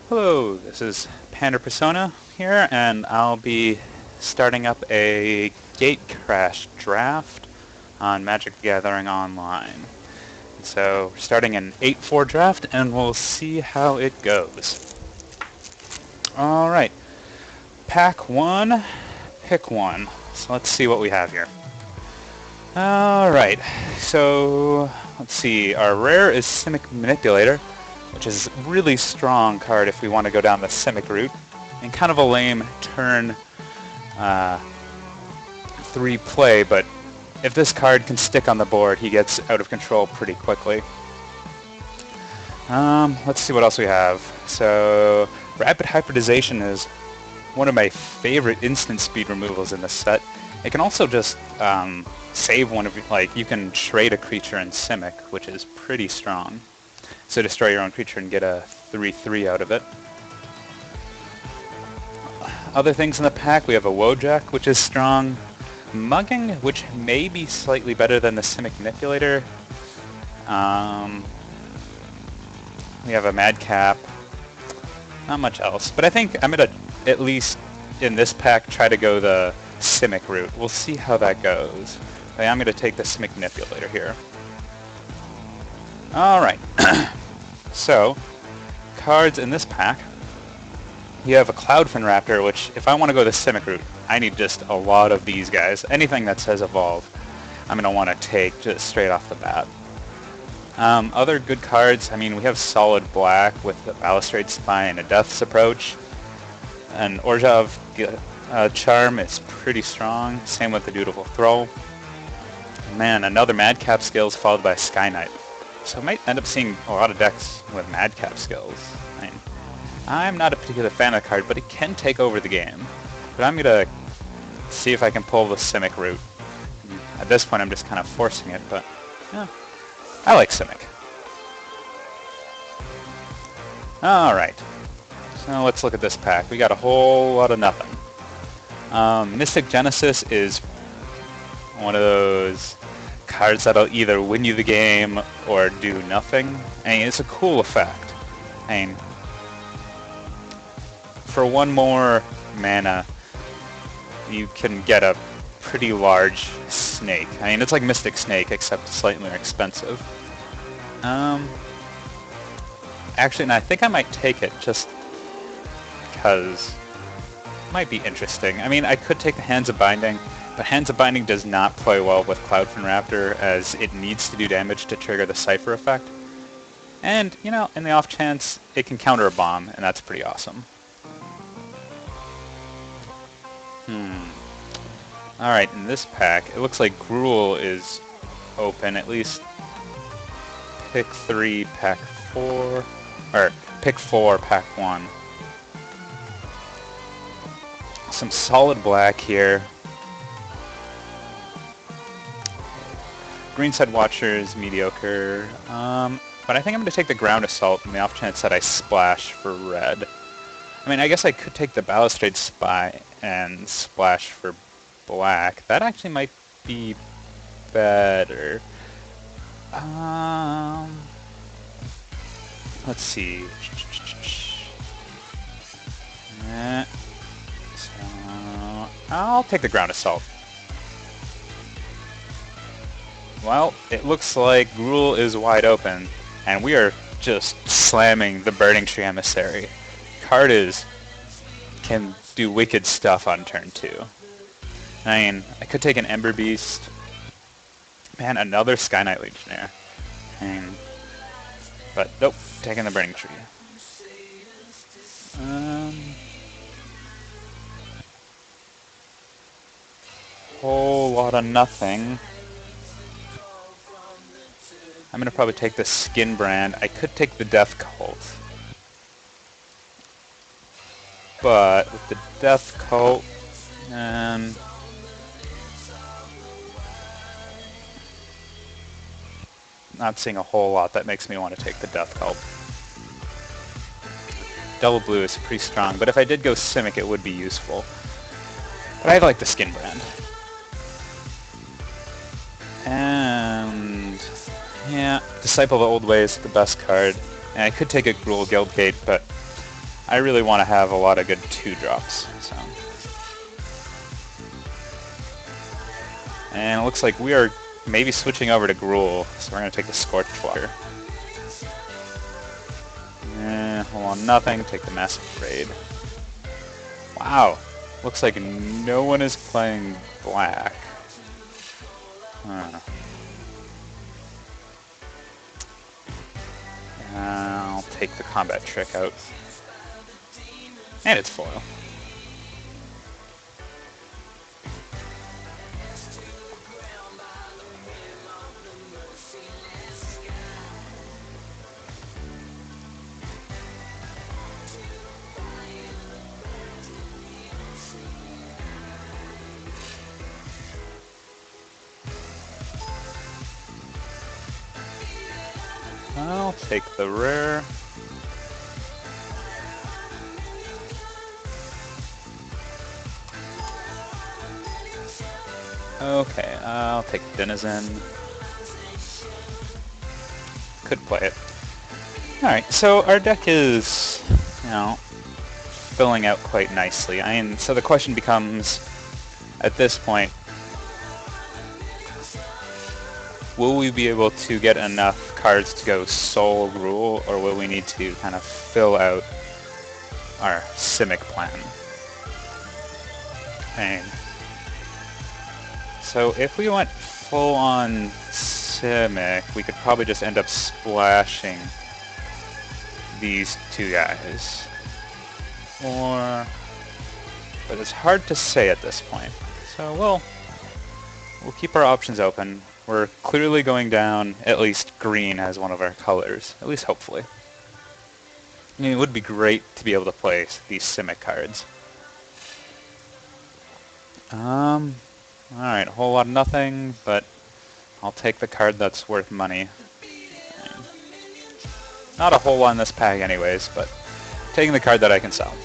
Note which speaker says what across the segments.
Speaker 1: Hello, this is pandapersona here, and I'll be starting up a Gatecrash draft on Magic the Gathering Online. So, we're starting an 8-4 draft, and we'll see how it goes. Alright, pack 1, pick 1. So let's see what we have here. Alright, so let's see, our rare is Simic Manipulator, which is a really strong card if we want to go down the Simic route, and kind of a lame turn 3 play, but if this card can stick on the board, he gets out of control pretty quickly. Let's see what else we have. So, Rapid Hybridization is one of my favorite instant speed removals in this set. It can also just save one of, you can trade a creature in Simic, which is pretty strong. So destroy your own creature and get a 3/3 out of it. Other things in the pack, we have a Wojak, which is strong. Mugging, which may be slightly better than the Simic Manipulator. We have a Madcap. Not much else. But I think I'm going to, at least in this pack, try to go the Simic route. We'll see how that goes. But I'm going to take the Simic Manipulator here. Alright. So, cards in this pack. You have a Cloudfin Raptor, which, if I want to go the Simic route, I need just a lot of these guys. Anything that says Evolve, I'm going to want to take just straight off the bat. Other good cards, I mean, we have Solid Black with a Balustrade Spy and a Death's Approach. And Orzhov Charm is pretty strong, same with the Dutiful Throw. Man, another Madcap Skills followed by Sky Knight. So I might end up seeing a lot of decks with Madcap Skills. I mean, I'm not a particular fan of the card, but it can take over the game. But I'm going to see if I can pull the Simic route. At this point, I'm just kind of forcing it, but yeah, I like Simic. Alright, so let's look at this pack. We got a whole lot of nothing. Mystic Genesis is one of those cards that'll either win you the game or do nothing. I mean, it's a cool effect. I mean, for one more mana, you can get a pretty large snake. I mean, it's like Mystic Snake, except slightly more expensive. Actually, and I think I might take it just because it might be interesting. I mean, I could take the Hands of Binding, but Hands of Binding does not play well with Cloudfin Raptor, as it needs to do damage to trigger the Cypher effect. And, you know, in the off chance, it can counter a bomb, and that's pretty awesome. Alright, in this pack, it looks like Gruul is open, at least pick 3, pack 4, or pick 4, pack 1. Some Solid Black here. Greenside Watcher is mediocre, but I think I'm going to take the Ground Assault in the off chance that I splash for red. I mean, I guess I could take the Balustrade Spy and splash for black. That actually might be better. Let's see. So I'll take the Ground Assault. Well, it looks like Gruul is wide open, and we are just slamming the Burning Tree Emissary. Card can do wicked stuff on turn 2. I mean, I could take an Ember Beast. Man, another Sky Knight Legionnaire. But nope, taking the Burning Tree. Whole lot of nothing. I'm going to probably take the Skin Brand. I could take the Death Cult. But with the Death Cult, not seeing a whole lot that makes me want to take the Death Cult. Double Blue is pretty strong, but if I did go Simic, it would be useful. But I like the Skin Brand. And yeah, Disciple of the Old Ways, the best card. And I could take a Gruul Guildgate, but I really want to have a lot of good 2-drops. So. And it looks like we are maybe switching over to Gruul, so we're going to take the Scorched Water. Hold on, nothing. Take the Massive Raid. Wow. Looks like no one is playing black. Huh. I'll take the Combat Trick out. And it's foil. I'll take the rare. Okay, I'll take Denizen. Could play it. Alright, so our deck is, filling out quite nicely. So the question becomes, at this point, will we be able to get enough cards to go Soul Gruul, or will we need to kind of fill out our Simic plan? And so if we went full-on Simic, we could probably just end up splashing these 2 guys. But it's hard to say at this point. So we'll keep our options open. We're clearly going down at least green as one of our colors, at least hopefully. I mean, it would be great to be able to play these Simic cards. Alright, a whole lot of nothing, but I'll take the card that's worth money. Not a whole lot in this pack anyways, but taking the card that I can sell.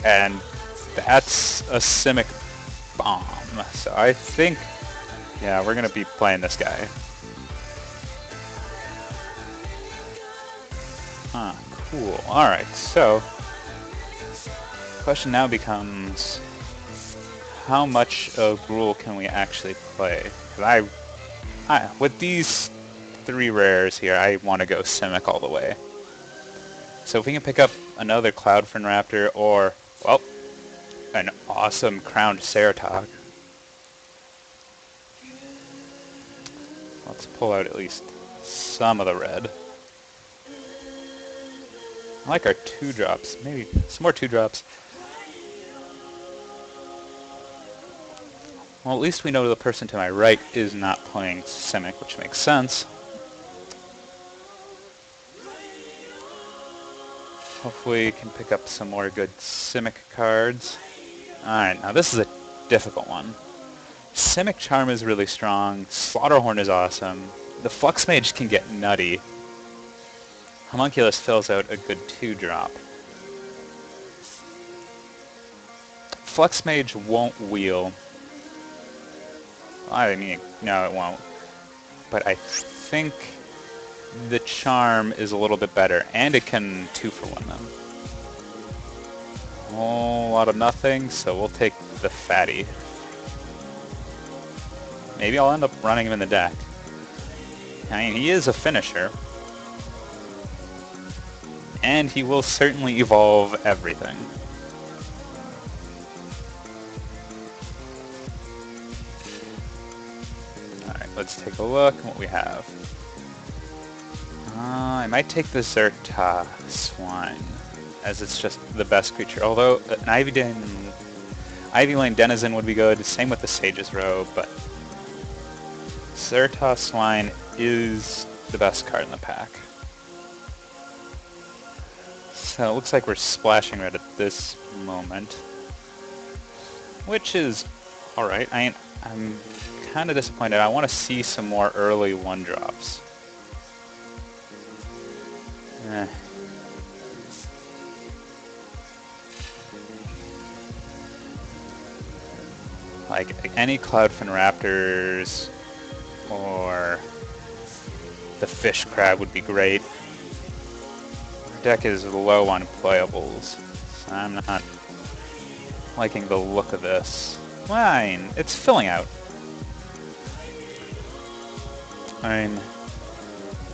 Speaker 1: And that's a Simic Bomb. So I think, yeah, we're going to be playing this guy. Huh, cool. Alright, so the question now becomes, how much of Gruul can we actually play? 'Cause with these 3 rares here, I want to go Simic all the way. So if we can pick up another Cloudfin Raptor or, well, an awesome Crowned Ceratog. Let's pull out at least some of the red. I like our 2-drops. Maybe some more 2-drops. Well, at least we know the person to my right is not playing Simic, which makes sense. Hopefully we can pick up some more good Simic cards. Alright, now this is a difficult one. Simic Charm is really strong, Slaughterhorn is awesome, the Flux Mage can get nutty. Homunculus fills out a good 2-drop. Flux Mage won't wheel. I mean, no, it won't. But I think the Charm is a little bit better, and it can 2-for-1 them. A whole lot of nothing, so we'll take the Fatty. Maybe I'll end up running him in the deck. I mean, he is a finisher. And he will certainly evolve everything. Alright, let's take a look at what we have. I might take the Zerta Swine, as it's just the best creature. Although an Ivy Lane Denizen would be good, same with the Sage's Robe, but Zerta Swine is the best card in the pack. So it looks like we're splashing red at this moment, which is alright. I'm kind of disappointed. I want to see some more early 1-drops. Like any Cloudfin Raptors or the fish crab would be great. Our deck is low on playables, so I'm not liking the look of this. Fine, it's filling out. I mean,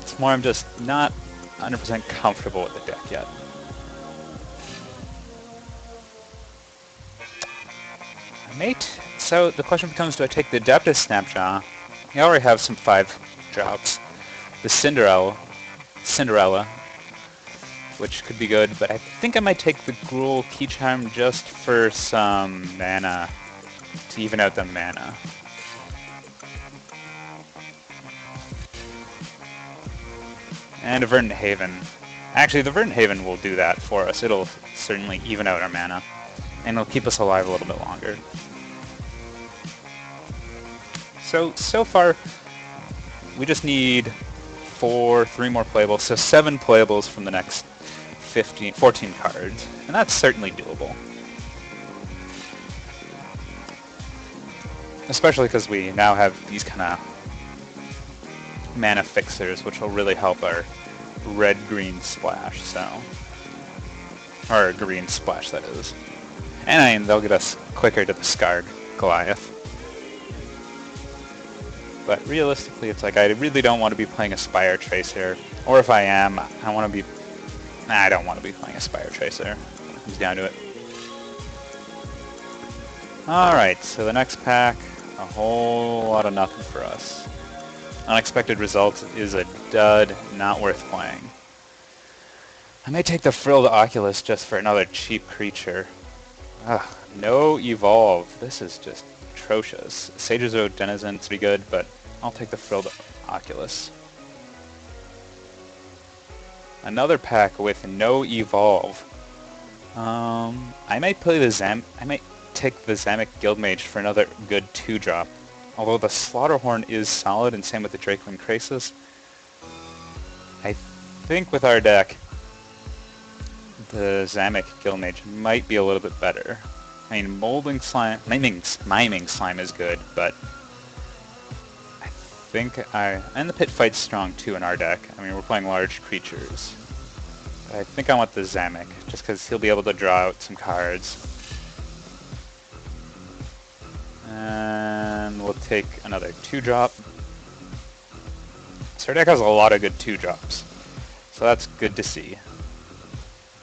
Speaker 1: it's more I'm just not 100% comfortable with the deck yet. Mate, so the question becomes, do I take the Adeptus Snapjaw? I already have some 5 drops. The Cinderella, which could be good, but I think I might take the Gruul Key Charm just for some mana, to even out the mana. And a Verdant Haven. Actually, the Verdant Haven will do that for us. It'll certainly even out our mana, and it'll keep us alive a little bit longer. So far, we just need 3 more playables, so 7 playables from the next 14 cards, and that's certainly doable. Especially because we now have these kind of mana fixers, which will really help our red-green splash, so... Or green splash, that is. And I mean, they'll get us quicker to the Scarred Goliath. But realistically, it's like I really don't want to be playing a Spire Tracer. Or if I am, I want to be... Nah, I don't want to be playing a Spire Tracer. It comes down to it. Alright, so the next pack, a whole lot of nothing for us. Unexpected Results is a dud, not worth playing. I may take the Frilled Oculus just for another cheap creature. Ugh, no Evolve. This is just atrocious. Sage's Road Denizen to be good, but I'll take the Frilled Oculus. Another pack with no Evolve. I might play the I might take the Zamek Guildmage for another good 2-drop. Although the Slaughterhorn is solid, and same with the Drakeling Krasis. I think with our deck, the Zamek Guildmage might be a little bit better. I mean, Miming Slime is good, but I think and the Pit Fight's strong too in our deck. I mean, we're playing large creatures. But I think I want the Zamek, just because he'll be able to draw out some cards. And we'll take another 2-drop. So our deck has a lot of good 2-drops. So that's good to see.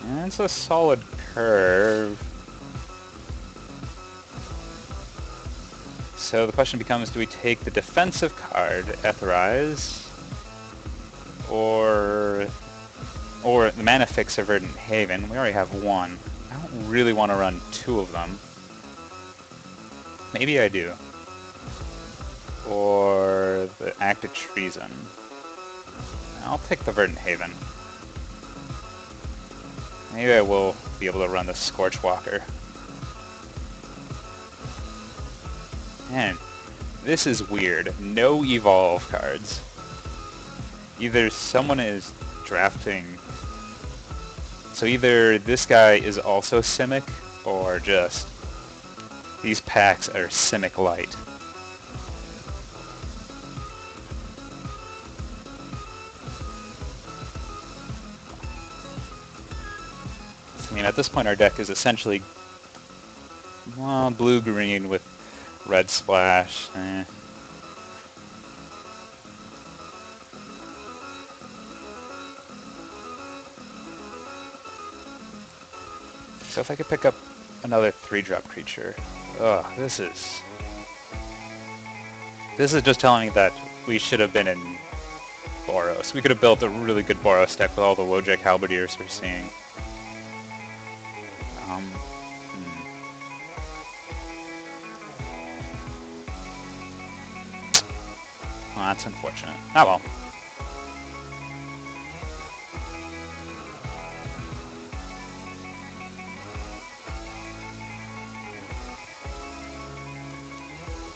Speaker 1: And it's a solid curve. So the question becomes, do we take the defensive card, Etherize, or the Mana Fixer, Verdant Haven? We already have 1. I don't really want to run 2 of them. Maybe I do. Or the Act of Treason. I'll take the Verdant Haven. Maybe I will be able to run the Scorchwalker. Man, this is weird. No Evolve cards. Either someone is drafting... So either this guy is also Simic, or just... These packs are Simic Light. I mean, at this point our deck is essentially, well, blue-green with red splash. So if I could pick up another 3-drop creature. Ugh, this is just telling me that we should have been in Boros. We could have built a really good Boros deck with all the Wojak Halberdiers we're seeing. Well, that's unfortunate. Oh well.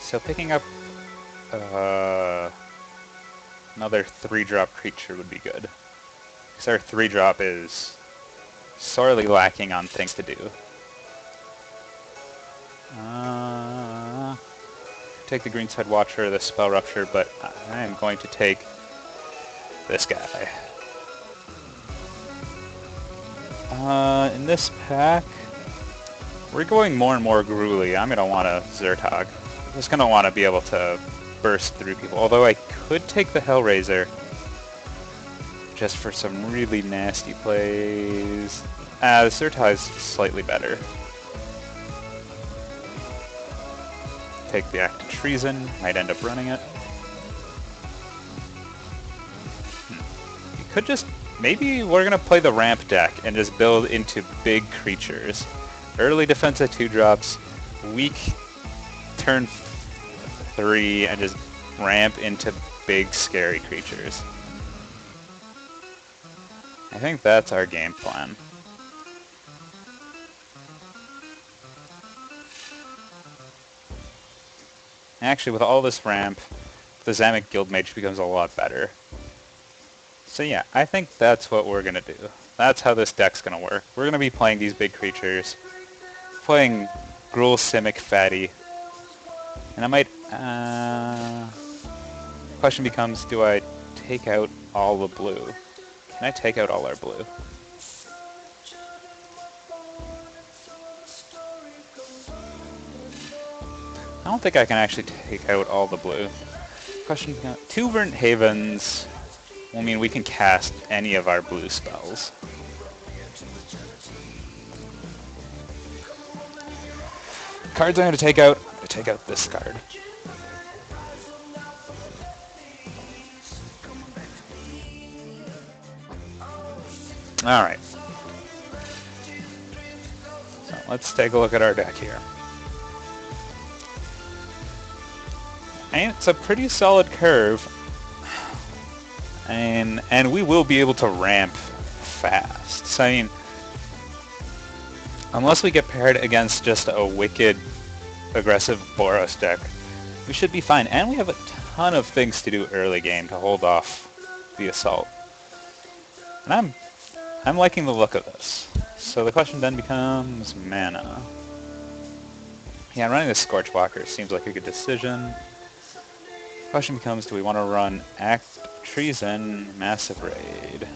Speaker 1: So picking up another 3-drop creature would be good. Because our 3-drop is sorely lacking on things to do. take the Greenside Watcher or the Spell Rupture, but I am going to take this guy. In this pack, we're going more and more gruely. I'm going to want a Zertog. I'm just going to want to be able to burst through people. Although I could take the Hellraiser just for some really nasty plays. The Zertog is slightly better. Take the Act of Treason. Might end up running it. You could just... Maybe we're going to play the ramp deck and just build into big creatures. Early defense at 2-drops, weak turn 3, and just ramp into big scary creatures. I think that's our game plan. Actually, with all this ramp, the Zamek Guildmage becomes a lot better. So yeah, I think that's what we're going to do. That's how this deck's going to work. We're going to be playing these big creatures, playing Gruul, Simic, Fatty, and I might... question becomes, do I take out all the blue? Can I take out all our blue? I don't think I can actually take out all the blue. Question becomes, 2 Verdant Havens... I mean, we can cast any of our blue spells. Cards I'm going to take out. I'm going to take out this card. Alright. So let's take a look at our deck here. And it's a pretty solid curve. And we will be able to ramp fast. So, I mean, unless we get paired against just a wicked, aggressive Boros deck, we should be fine. And we have a ton of things to do early game to hold off the assault. And I'm liking the look of this. So the question then becomes mana. Yeah, running the Scorchwalker seems like a good decision. Question becomes, do we want to run Act Treason, Massive Raid?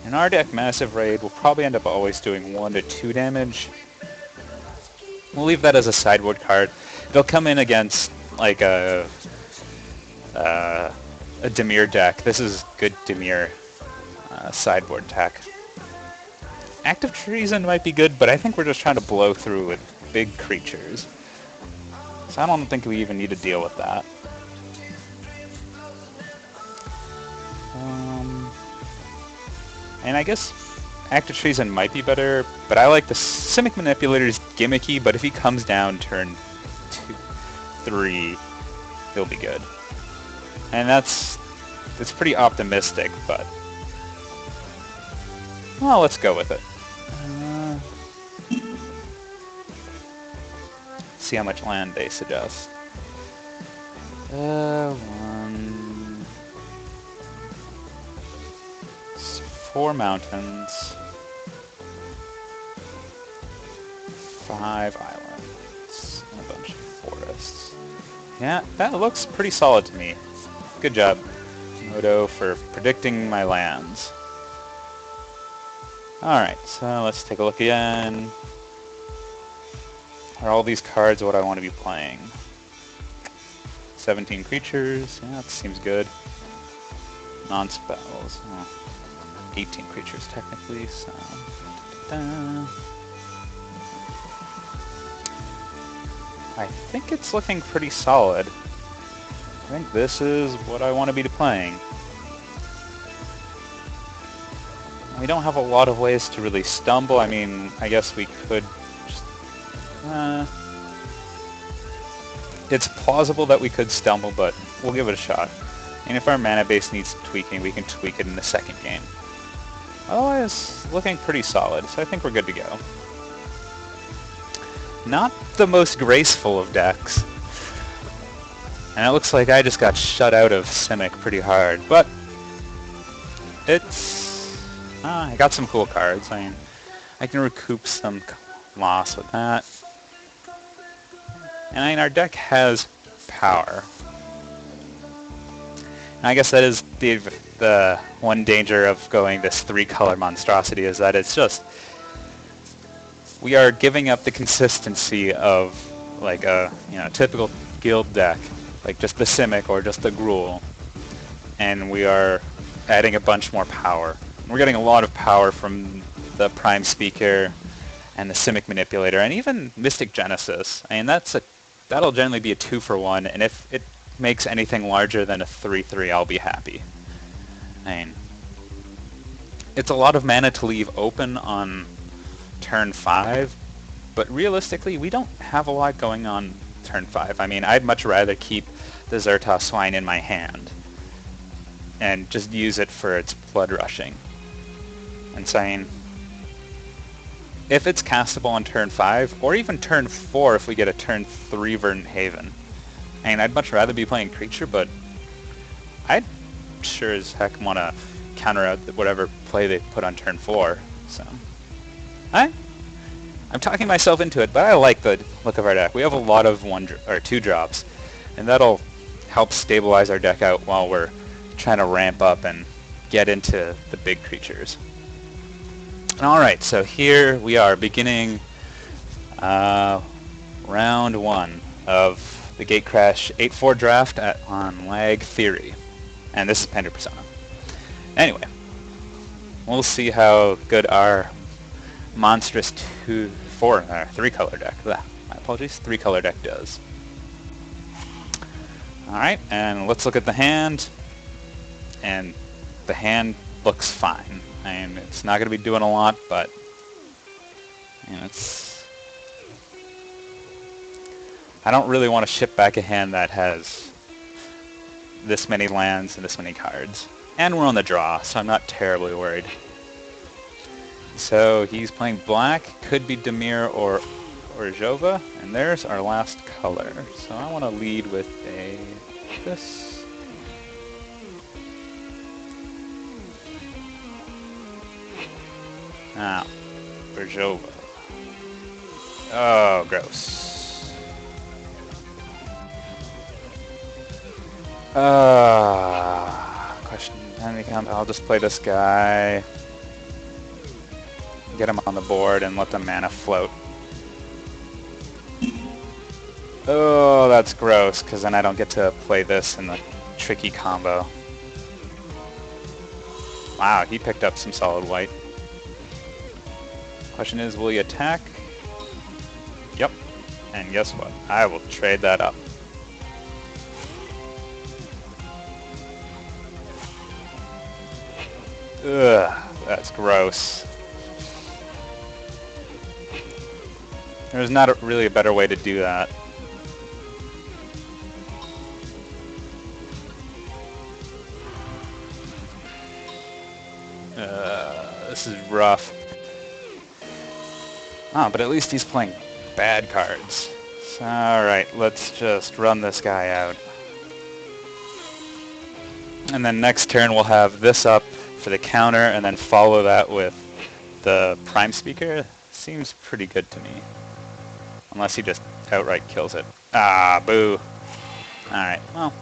Speaker 1: In our deck, Massive Raid will probably end up always doing 1 to 2 damage. We'll leave that as a sideboard card. They'll come in against like a Dimir deck. This is good Dimir sideboard tech. Active Treason might be good, but I think we're just trying to blow through with big creatures. So I don't think we even need to deal with that. And I guess Active Treason might be better, but I like the Simic Manipulator's gimmicky, but if he comes down turn 2, 3, he'll be good. And it's pretty optimistic, but... well, let's go with it. See how much land they suggest. 4 mountains, 5 islands, and a bunch of forests. Yeah, that looks pretty solid to me. Good job, Modo, for predicting my lands. Alright, so let's take a look again. Are all these cards what I want to be playing? 17 creatures, yeah, that seems good. Non-spells. Oh. 18 creatures technically, so... I think it's looking pretty solid. I think this is what I want to be playing. We don't have a lot of ways to really stumble. I mean, I guess we could just... it's plausible that we could stumble, but we'll give it a shot. And if our mana base needs tweaking, we can tweak it in the second game. Otherwise, looking pretty solid, so I think we're good to go. Not the most graceful of decks. And it looks like I just got shut out of Simic pretty hard, but it's... I got some cool cards. I mean, I can recoup some loss with that. And I mean, our deck has power. And I guess that is the one danger of going this 3-color monstrosity, is that it's just, we are giving up the consistency of like a typical guild deck, like just the Simic or just the Gruul, and we are adding a bunch more power. We're getting a lot of power from the Prime Speaker and the Simic Manipulator, and even Mystic Genesis. I mean, that'll generally be a 2-for-1, and if it makes anything larger than a 3/3, I'll be happy. I mean, it's a lot of mana to leave open on turn 5, but realistically, we don't have a lot going on turn 5. I mean, I'd much rather keep the Xertos Swine in my hand and just use it for its blood rushing. And saying, if it's castable on turn 5, or even turn 4 if we get a turn 3 Verdant Haven, I mean, I'd much rather be playing creature, but I'd sure as heck want to counter out whatever play they put on turn 4. So, I'm talking myself into it, but I like the look of our deck. We have a lot of 2 drops, and that'll help stabilize our deck out while we're trying to ramp up and get into the big creatures. Alright, so here we are beginning round 1 of the Gatecrash 8-4 draft on LagTheory. And this is pandapersona. Anyway, we'll see how good our monstrous 3-color deck, my apologies, 3-color deck does. Alright, and let's look at the hand. And the hand looks fine. I mean, it's not going to be doing a lot, but I don't really want to ship back a hand that has this many lands and this many cards. And we're on the draw, so I'm not terribly worried. So he's playing black, could be Dimir or Jova, and there's our last color. So I want to lead with this. Now, Jova. Oh, gross. Question. I'll just play this guy. Get him on the board and let the mana float. Oh, that's gross, because then I don't get to play this in the tricky combo. Wow, he picked up some solid white. Question is, will he attack? Yep. And guess what? I will trade that up. Ugh, that's gross. There's not really a better way to do that. This is rough. Oh, but at least he's playing bad cards. So, alright, let's just run this guy out. And then next turn we'll have this up for the counter, and then follow that with the Prime Speaker. Seems pretty good to me. Unless he just outright kills it. Ah, boo. Alright, well.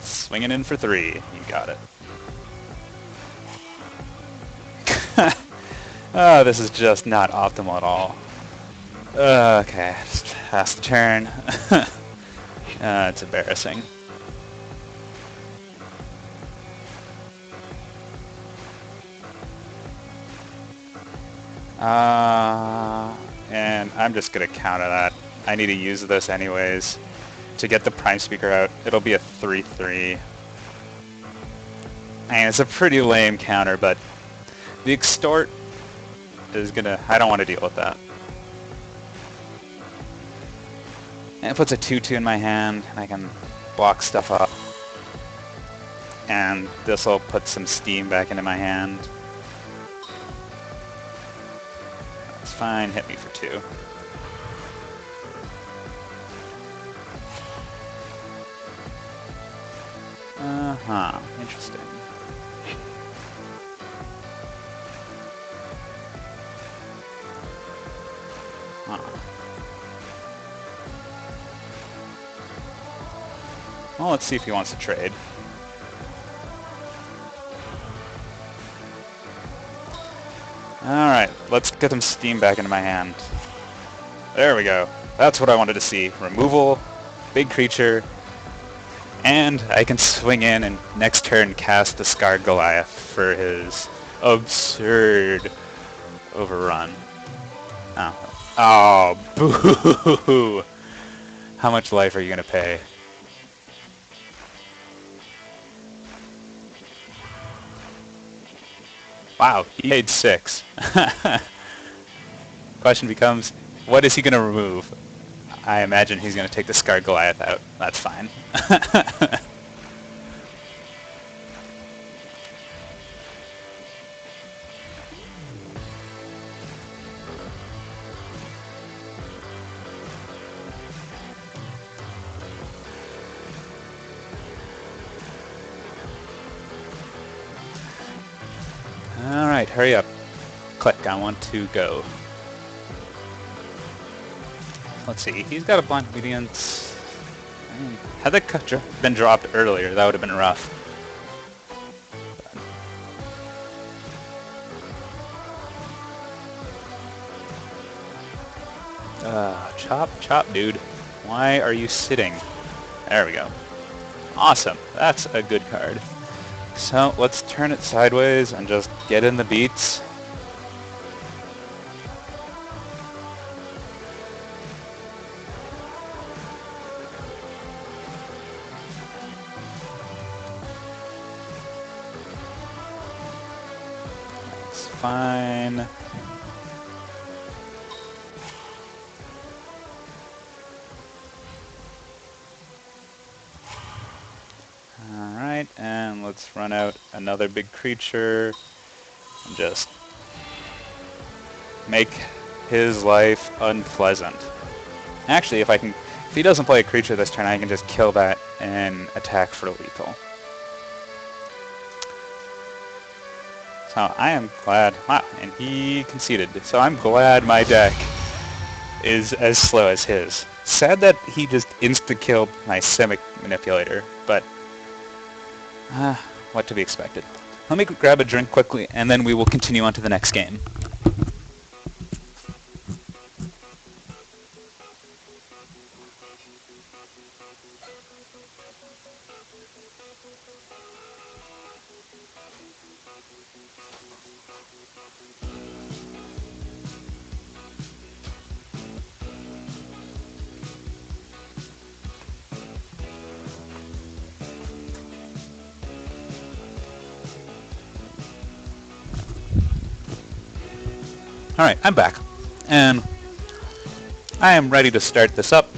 Speaker 1: Swinging in for 3. You got it. Oh, this is just not optimal at all. Okay, just pass the turn. It's embarrassing. And I'm just gonna counter that. I need to use this anyways to get the Prime Speaker out. It'll be a 3/3. And it's a pretty lame counter, but the Extort is gonna... I don't want to deal with that. And it puts a 2/2 in my hand, and I can block stuff up. And this will put some steam back into my hand. That's fine, hit me for 2. Uh-huh, interesting. Huh. Well, let's see if he wants to trade. Alright, let's get some steam back into my hand. There we go. That's what I wanted to see. Removal, big creature, and I can swing in and next turn cast Discard Goliath for his absurd overrun. Oh. Oh, boo! How much life are you going to pay? Wow, he paid 6. Question becomes, what is he going to remove? I imagine he's going to take the Discard Goliath out. That's fine. Alright, hurry up. Click, I want to go. Let's see, he's got a Blind Obedience. Had that been dropped earlier, that would have been rough. Chop, chop, dude. Why are you sitting? There we go. Awesome, that's a good card. So, let's turn it sideways and just get in the beats. That's fine. Alright, and let's run out another big creature and just make his life unpleasant. Actually, if he doesn't play a creature this turn, I can just kill that and attack for lethal. So I am glad, wow, and he conceded. So I'm glad my deck is as slow as his. Sad that he just insta-killed my Simic Manipulator, but what to be expected. Let me grab a drink quickly, and then we will continue on to the next game. Alright, I'm back, and I am ready to start this up.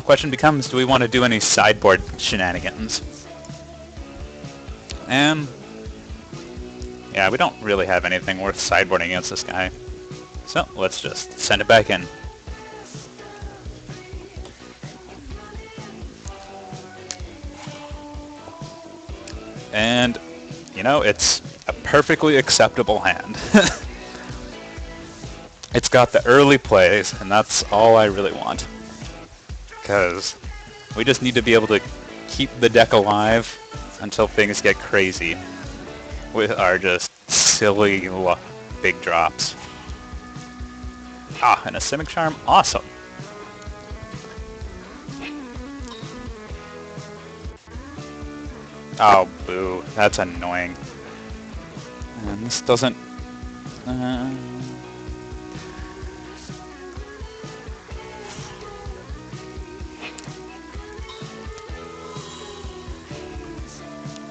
Speaker 1: Question becomes, do we want to do any sideboard shenanigans? And yeah, we don't really have anything worth sideboarding against this guy. So let's just send it back in. And, you know, it's a perfectly acceptable hand. It's got the early plays, and that's all I really want. Because we just need to be able to keep the deck alive until things get crazy with our just silly big drops. Ah, and a Simic Charm, awesome. Oh, boo, that's annoying. And this doesn't...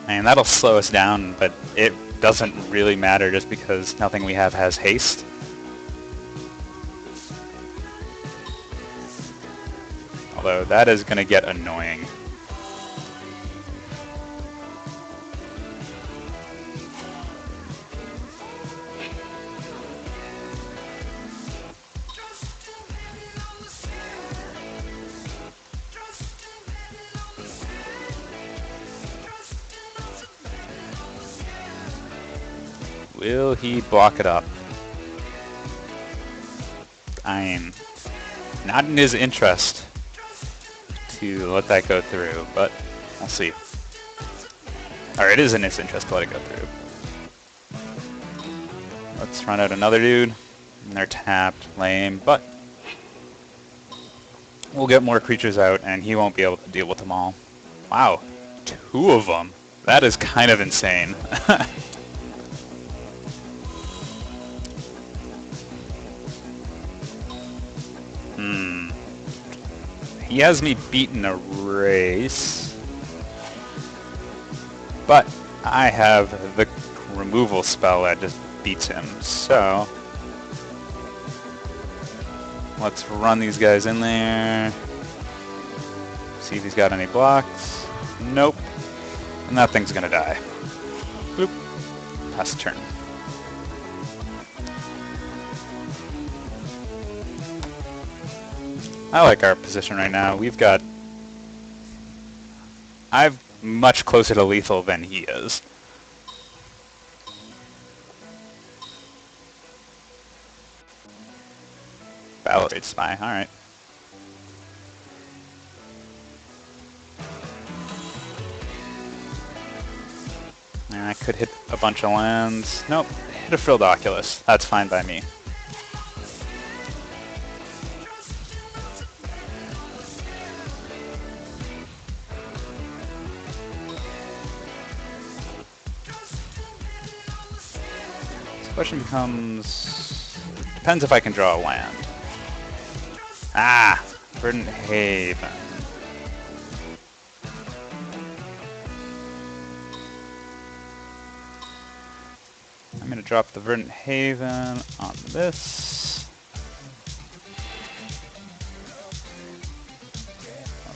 Speaker 1: And that'll slow us down, but it doesn't really matter just because nothing we have has haste. Although that is going to get annoying. Will he block it up? I'm not in his interest to let that go through, but we'll see. Or it is in his interest to let it go through. Let's run out another dude. And they're tapped, lame, but we'll get more creatures out and he won't be able to deal with them all. Wow, 2 of them. That is kind of insane. He has me beaten a race, but I have the removal spell that just beats him, so let's run these guys in there, see if he's got any blocks. Nope, and that thing's gonna die. Boop. Pass the turn. I like our position right now. I'm much closer to lethal than he is. Valorate Spy, alright. And I could hit a bunch of lands. Nope, hit a Frilled Oculus. That's fine by me. Question becomes, depends if I can draw a land. Ah, Verdant Haven. I'm gonna drop the Verdant Haven on this.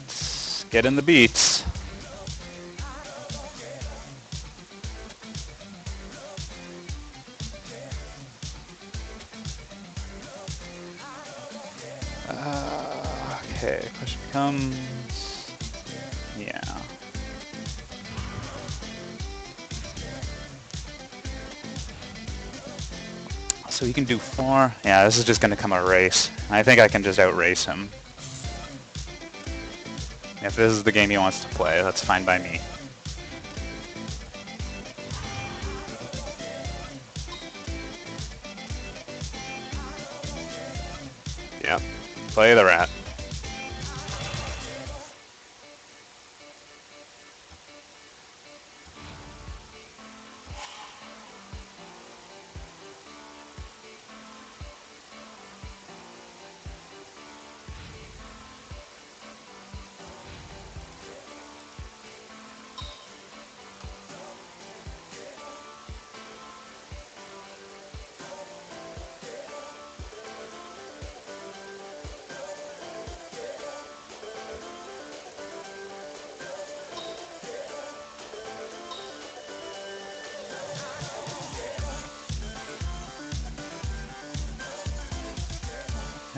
Speaker 1: Let's get in the beats. Okay, question becomes, yeah. So he can do 4. Yeah, this is just going to come a race. I think I can just outrace him. If this is the game he wants to play, that's fine by me. Yep, play the rat.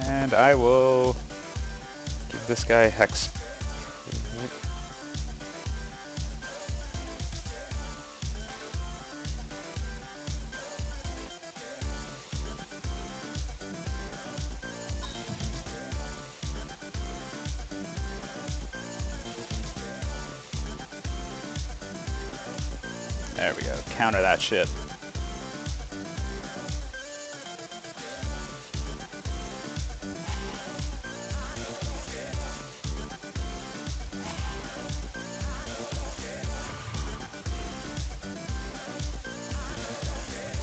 Speaker 1: And I will give this guy Hex. There we go. Counter that shit.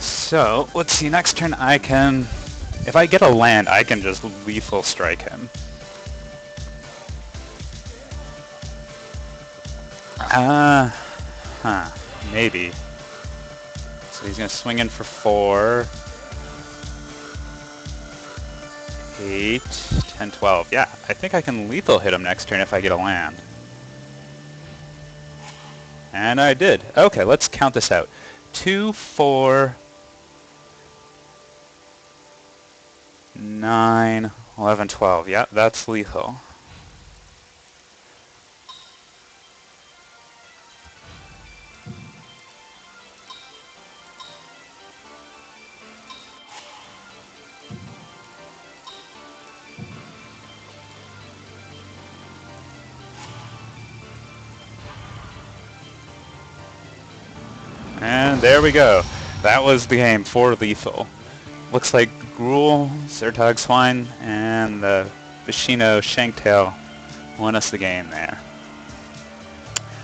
Speaker 1: So, let's see, next turn I can, if I get a land, I can just lethal strike him. Maybe. So he's gonna swing in for 4. 8, 10, 12. Yeah, I think I can lethal hit him next turn if I get a land. And I did. Okay, let's count this out. 2, 4, 9, 11, 12. Yeah, that's lethal. And there we go. That was the game for Lethal. Looks like Gruul, Zertog Swine, and the Vishino Shanktail won us the game there.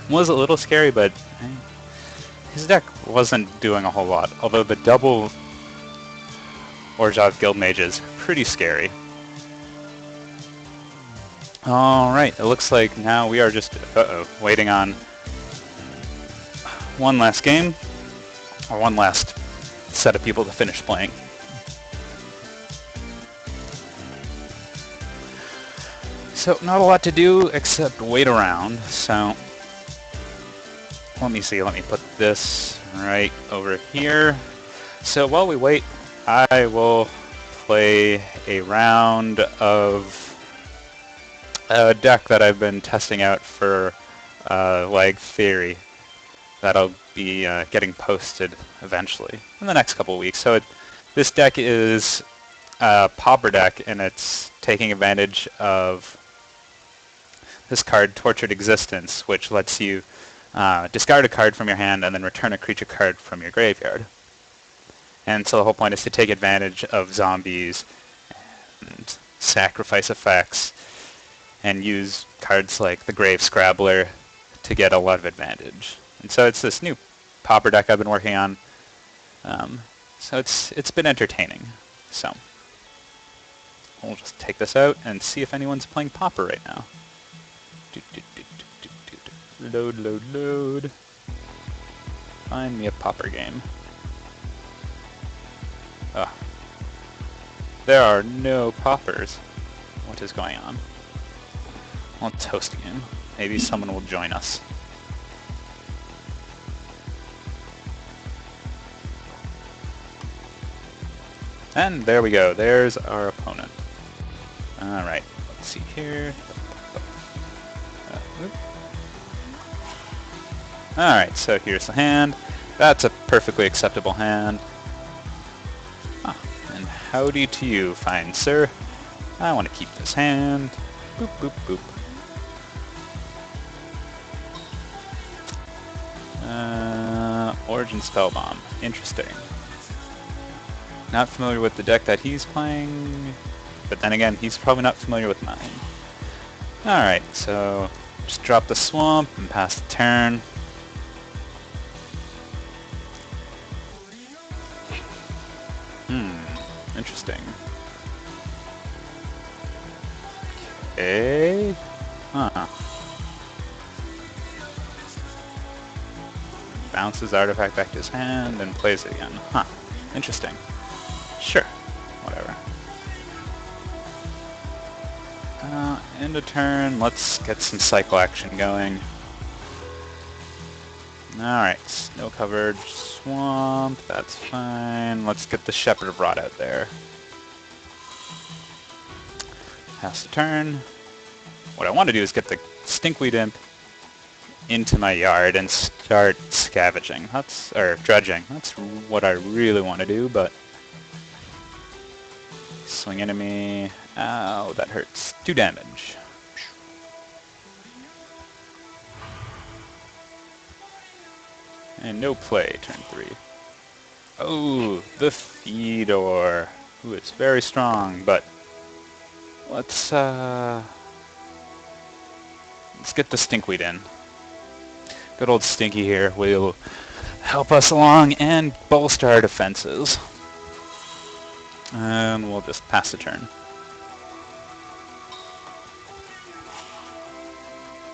Speaker 1: Was a little scary, but his deck wasn't doing a whole lot, although the double Orzhov Guild Mage is pretty scary. Alright, it looks like now we are just, waiting on one last game, or one last set of people to finish playing. So, not a lot to do except wait around, so let me see, let me put this right over here. So while we wait, I will play a round of a deck that I've been testing out for LagTheory. That'll be getting posted eventually in the next couple of weeks. So this deck is a Pauper deck, and it's taking advantage of this card, Tortured Existence, which lets you discard a card from your hand and then return a creature card from your graveyard. And so the whole point is to take advantage of zombies and sacrifice effects and use cards like the Grave Scrabbler to get a lot of advantage. And so it's this new Pauper deck I've been working on. So it's been entertaining. So we'll just take this out and see if anyone's playing Pauper right now. Load, load, load. Find me a Pauper game. Ugh. There are no Paupers. What is going on? Well, it's hosting him. Maybe someone will join us. And there we go. There's our opponent. Alright, let's see here. Alright, so here's the hand. That's a perfectly acceptable hand. And howdy to you, fine sir. I want to keep this hand. Boop, boop, boop. Origin Spellbomb. Interesting. Not familiar with the deck that he's playing, but then again, he's probably not familiar with mine. Alright, so just drop the swamp and pass the turn. Interesting. Okay. Huh. Bounces artifact back to his hand and plays it again. Huh. Interesting. Sure. Whatever. End of turn. Let's get some cycle action going. Alright. Snow-covered swamp. That's fine. Let's get the Shepherd of Rot out there. Pass the turn. What I want to do is get the Stinkweed Imp into my yard and start scavenging. Or dredging. That's what I really want to do, but swing enemy. Ow, that hurts. 2 damage. And no play, turn 3. Oh, the Theodore. Ooh, it's very strong, but let's get the Stinkweed in. Good old Stinky here will help us along and bolster our defenses. And we'll just pass the turn.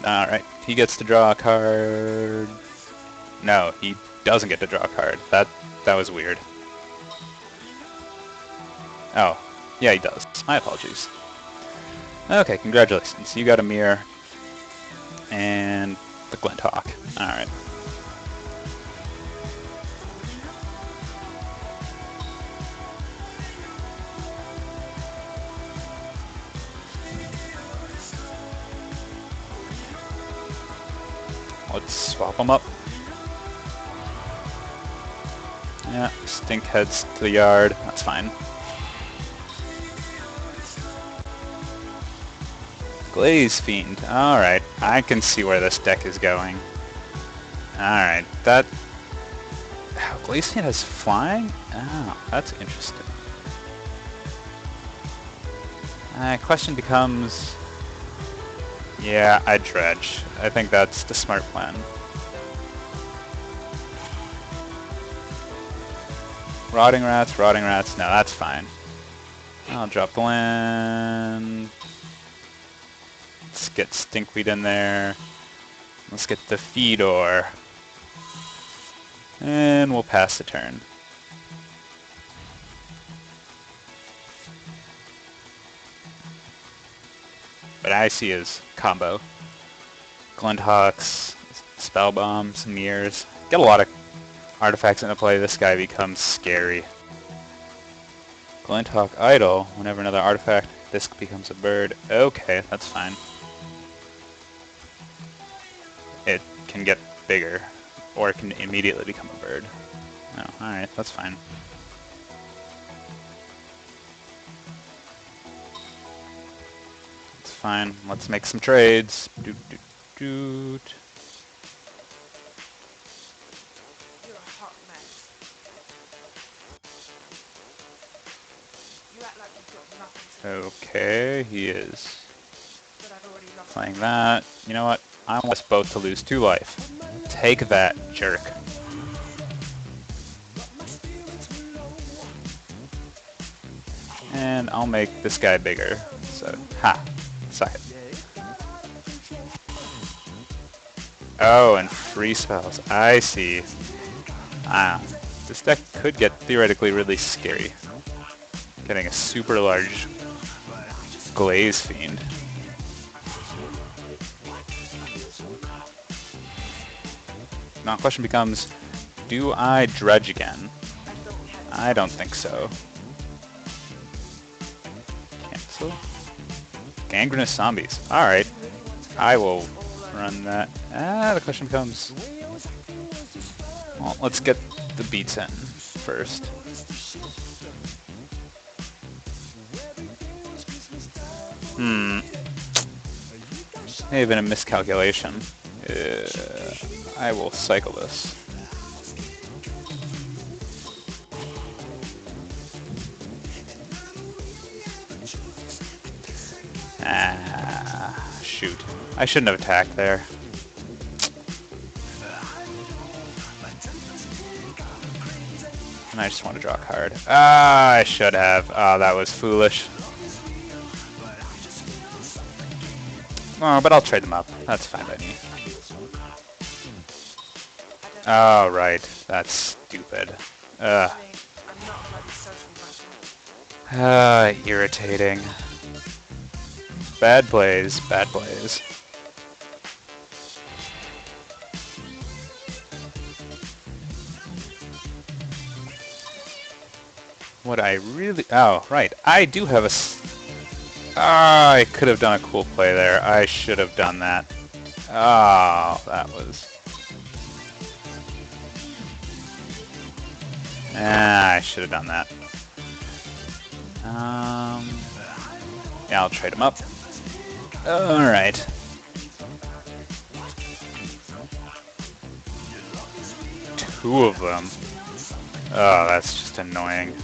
Speaker 1: Alright, he gets to draw a card. No, he doesn't get to draw a card. That was weird. Oh, yeah, he does. My apologies. Okay, congratulations. You got a mirror. And the Glinthawk. Alright. Let's swap them up. Yeah, Stink heads to the yard. That's fine. Glaze Fiend. Alright, I can see where this deck is going. Alright, that... Glacian has flying? Oh, that's interesting. Question becomes... Yeah, I'd dredge. I think that's the smart plan. Rotting rats, no, that's fine. I'll drop the land. Let's get Stinkweed in there. Let's get the Feedor. And we'll pass the turn. But I see his combo. Glinthawks, Spell Bombs, Mirrors. Get a lot of artifacts into play. This guy becomes scary. Glinthawk idle. Whenever another artifact, this becomes a bird. Okay, that's fine. It can get bigger, or it can immediately become a bird. Oh, alright, that's fine. It's fine. Let's make some trades. Doot, doot, doot.
Speaker 2: You're a hot mess. You act like you've got nothing to lose.
Speaker 1: Okay, he is
Speaker 2: But I've already lost.
Speaker 1: playing that. You know what? I want us both to lose 2 life. Take that, jerk. And I'll make this guy bigger. So, ha. Suck it. Oh, and free spells. I see. Ah. This deck could get theoretically really scary. Getting a super large Glaze Fiend. Now the question becomes, do I dredge again? I don't think so. Cancel. Gangrenous Zombies. Alright. I will run that. The question becomes... Well, let's get the beats in first. May have been a miscalculation. I will cycle this. Shoot. I shouldn't have attacked there. And I just want to draw a card. I should have. That was foolish. Oh, but I'll trade them up. That's fine by me. Oh, right. That's stupid. Irritating. Bad plays, bad plays. What I really... Oh, right. I do have a... I could have done a cool play there. I should have done that. Oh, that was... I should have done that. Yeah, I'll trade them up. Alright. Two of them. Oh, that's just annoying.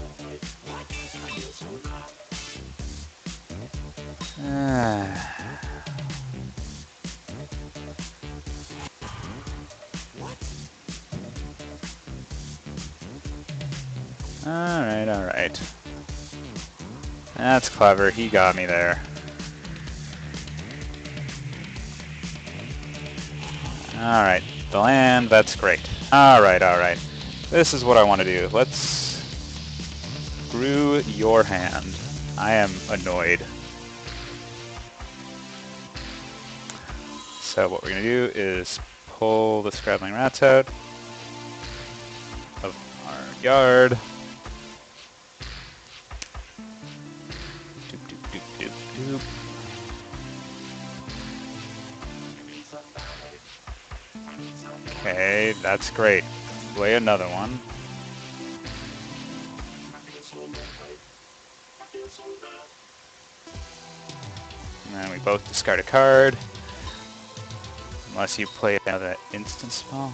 Speaker 1: Alright, alright. That's clever. He got me there. Alright. The land, that's great. Alright, alright. This is what I want to do. Let's screw your hand. I am annoyed. So what we're going to do is pull the Scrabbling Rats out of our yard. Doop, doop, doop, doop, doop. Okay, that's great. Play another one. And then we both discard a card. Unless you play another instant spell.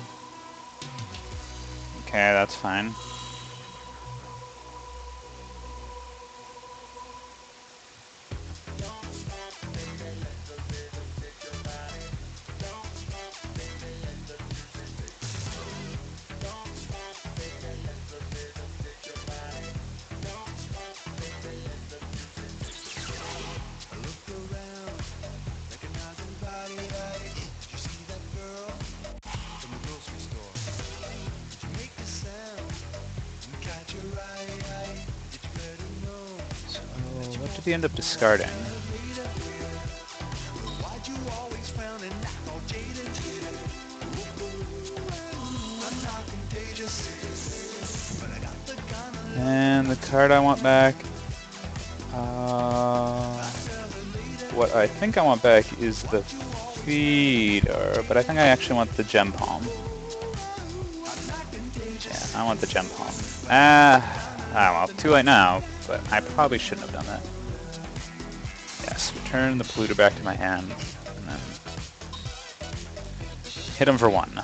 Speaker 1: Okay, that's fine. So, what did he end up discarding? And the card I want back, what I think I want back is the feeder, but I think I actually want the gem palm. Yeah, I want the gem palm. Well, too late now, but I probably shouldn't have done that. Yes, return the polluter back to my hand, and then hit him for 1.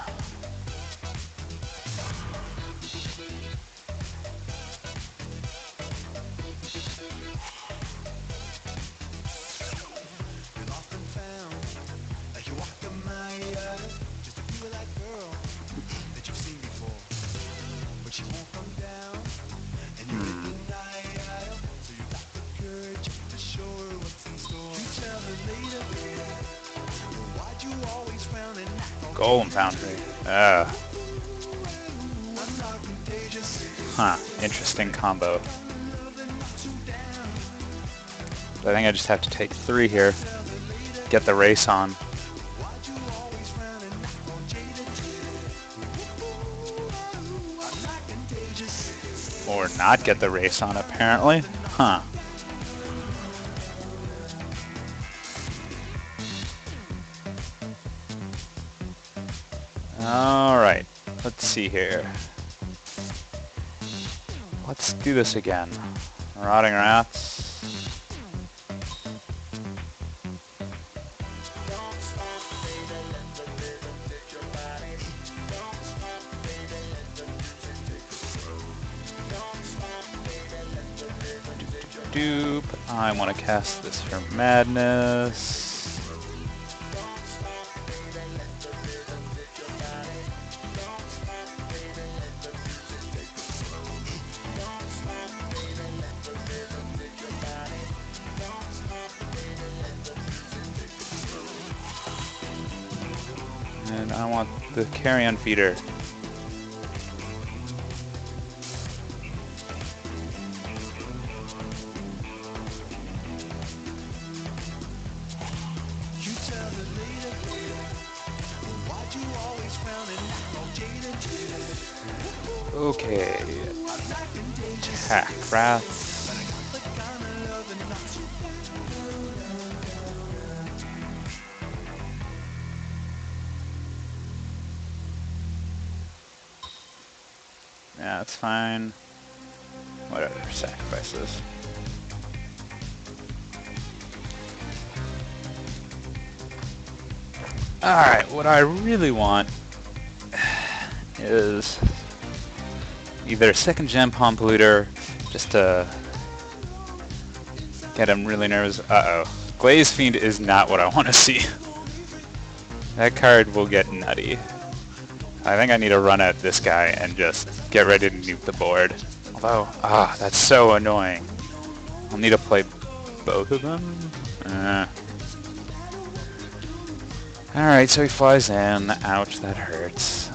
Speaker 1: Golem Foundry. Interesting combo. But I think I just have to take 3 here. Get the race on. Or not get the race on, apparently. Huh. Alright, let's see here. Let's do this again. Rotting Rats. Dupe. I want to cast this for Madness. And I want the carrion feeder. Okay. Attack Wrath. Yeah, that's fine. Whatever, sacrifices. Alright, what I really want is either a second gem palm polluter, just to get him really nervous. Uh-oh. Glaze Fiend is not what I want to see. That card will get nutty. I think I need to run at this guy and just get ready to nuke the board. Although, that's so annoying. I'll need to play both of them. Alright, so he flies in. Ouch, that hurts.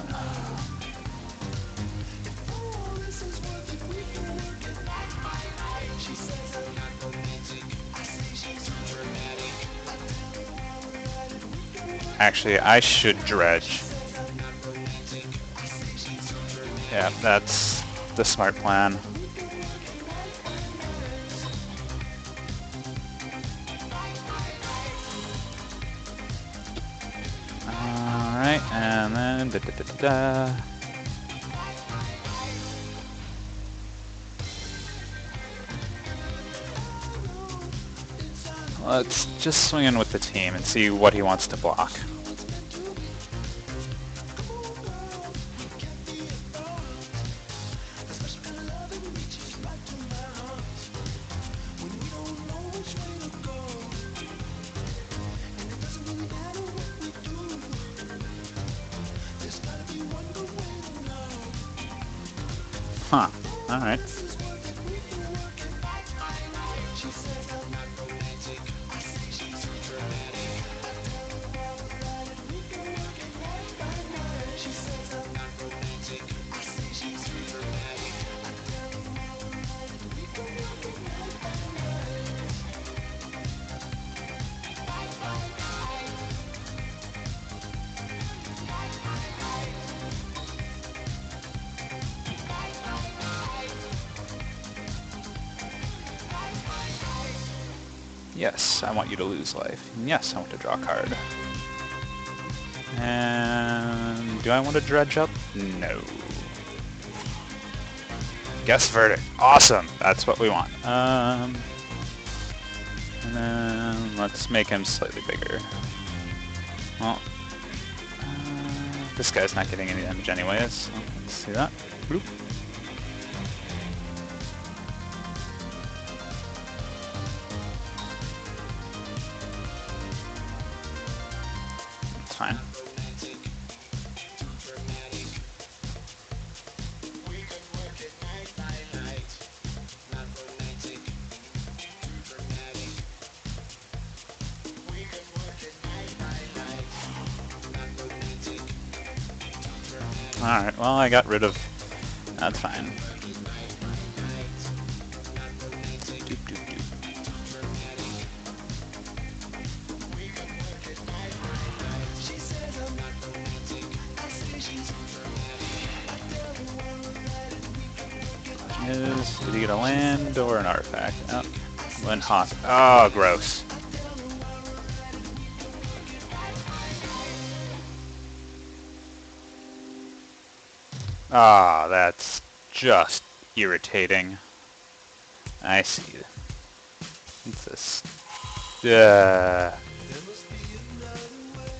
Speaker 1: Actually, I should dredge. Yeah, that's the smart plan. Alright, and then da-da-da-da-da. Let's just swing in with the team and see what he wants to block. Huh. Alright. Yes, I want you to lose life. And yes, I want to draw a card. And do I want to dredge up? No. Guess verdict. Awesome. That's what we want. And then let's make him slightly bigger. Well, this guy's not getting any damage anyways. So let's see that. Bloop. It's fine. Alright, well I got rid of... That's fine. Doop, doop, doop. Did he get a land or an artifact? Oh, Lynn Hawk. Oh, gross. Ah, that's just irritating. I see. What's this?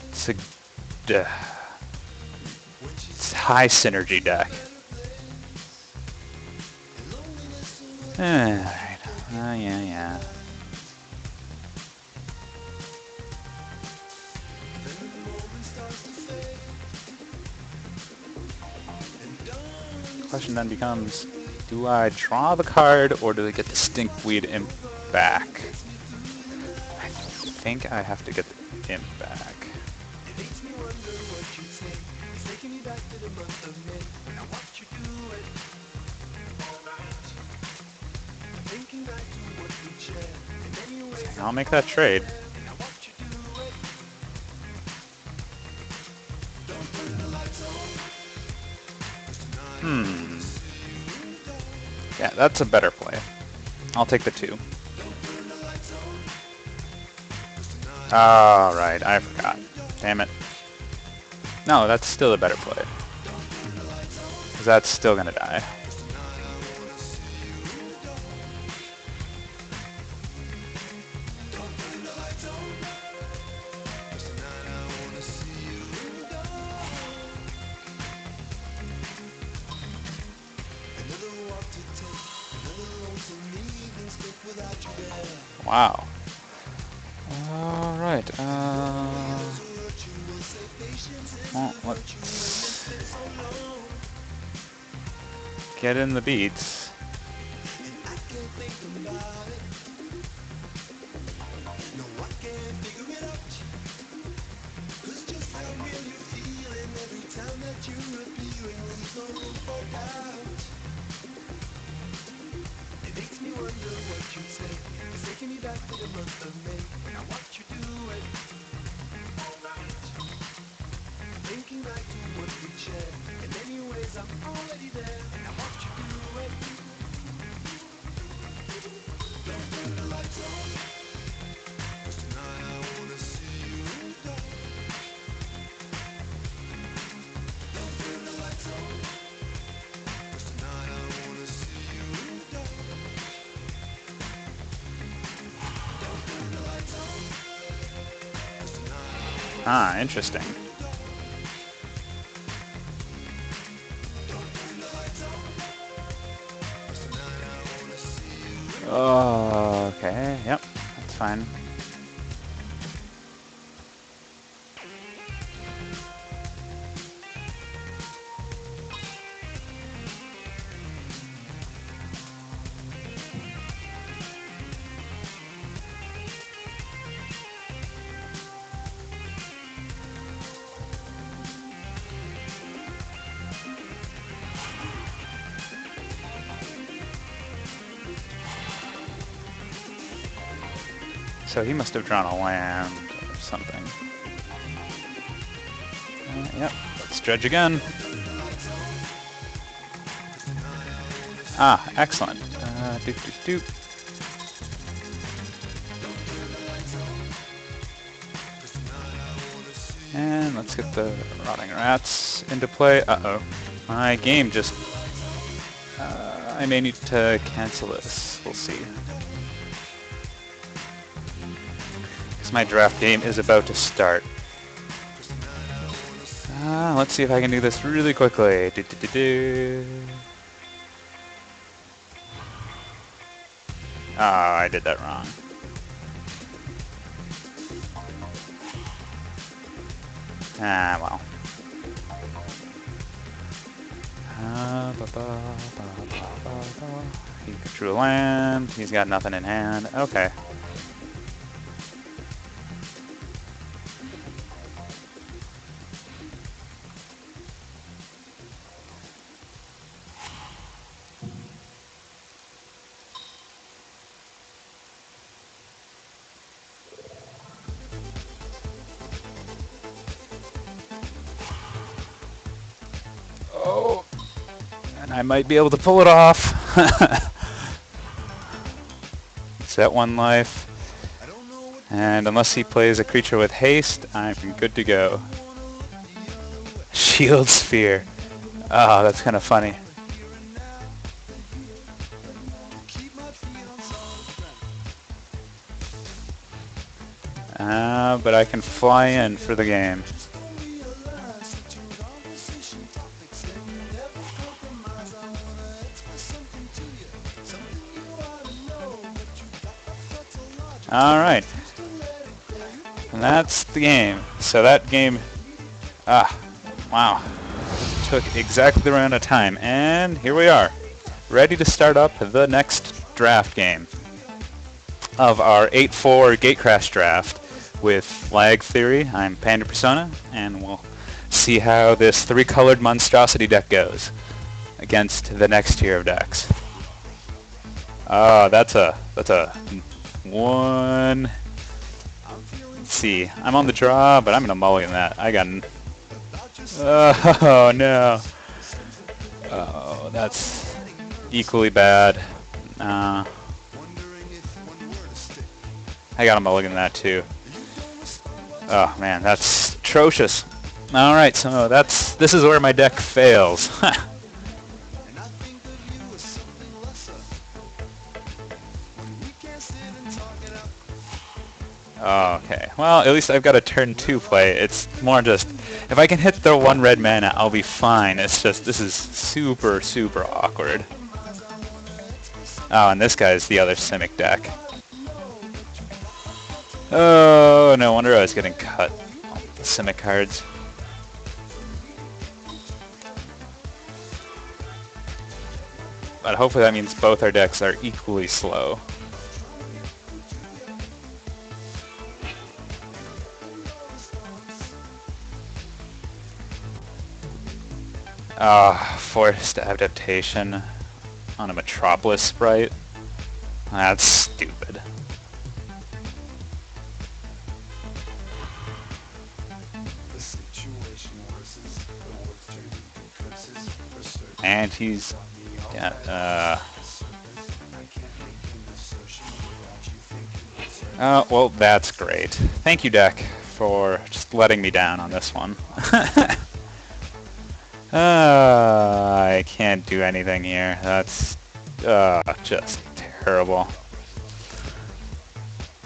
Speaker 1: It's a it's high synergy deck. Alright. Yeah. The question then becomes, do I draw the card or do I get the Stinkweed Imp back? I think I have to get the Imp back. I'll make that trade. Yeah, that's a better play. I'll take the 2. Alright, I forgot. Damn it. No, that's still a better play. Because that's still gonna die. Wow. Alright, well, let's get in the beats. Ah, interesting. Oh, okay, yep, that's fine. so he must have drawn a land or something. Yep, let's dredge again. Ah, excellent. Doop doop doop. And let's get the rotting rats into play. Uh-oh. My game just... I may need to cancel this. We'll see. Because my draft game is about to start. Let's see if I can do this really quickly. Oh, I did that wrong. Ah, well. He drew a land. He's got nothing in hand. Okay. Oh, and I might be able to pull it off. Set 1 life. And unless he plays a creature with haste, I'm good to go. Shield Sphere. Oh, that's kind of funny. But I can fly in for the game. Alright. And that's the game. So that game... wow. Took exactly the amount of time. And here we are. Ready to start up the next draft game of our 8-4 Gatecrash draft with LagTheory. I'm pandapersona, and we'll see how this 3-colored monstrosity deck goes against the next tier of decks. That's a 1. Let's see. I'm on the draw, but I'm gonna mulligan that. I got oh no. Oh, that's equally bad. I got a mulligan that too. Oh man, that's atrocious. Alright, so this is where my deck fails. Okay, well at least I've got a turn 2 play. It's more just, if I can hit the 1 red mana, I'll be fine. It's just, this is super, super awkward. Oh, and this guy's the other Simic deck. Oh, no wonder I was getting cut. The Simic cards. But hopefully that means both our decks are equally slow. Forced adaptation on a Metropolis sprite. That's stupid. And he's got, oh, well, that's great. Thank you, deck, for just letting me down on this one. I can't do anything here. That's just terrible.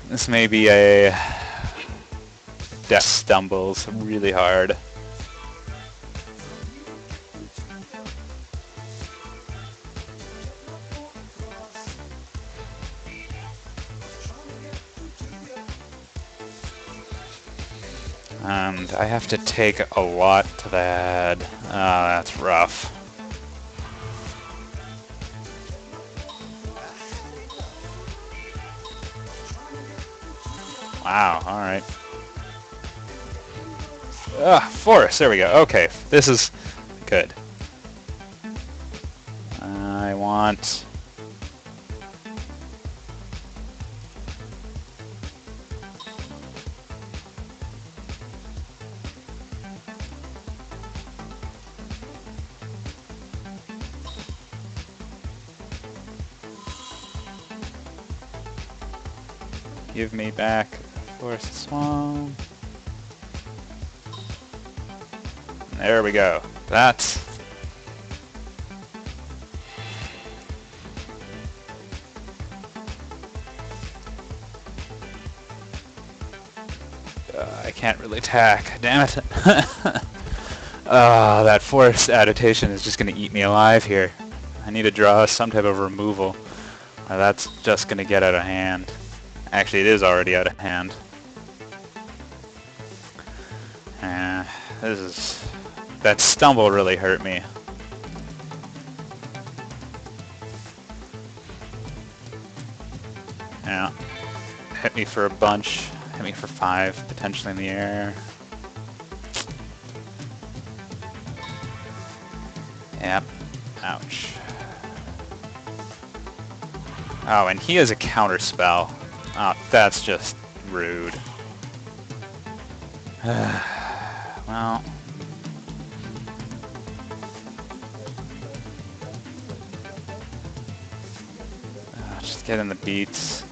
Speaker 1: This may be a deck stumbles really hard. And I have to take a lot to the head. That's rough. Wow, alright. Forest, there we go. Okay, this is good. I want... Give me back Forest Swamp. There we go. That's... I can't really attack. Damn it. That forest adaptation is just going to eat me alive here. I need to draw some type of removal. That's just going to get out of hand. Actually, it is already out of hand. That stumble really hurt me. Yeah. Hit me for a bunch. Hit me for 5, potentially in the air. Yep. Ouch. Oh, and he has a counter spell. Oh, that's just rude. Well. Just get in the beats.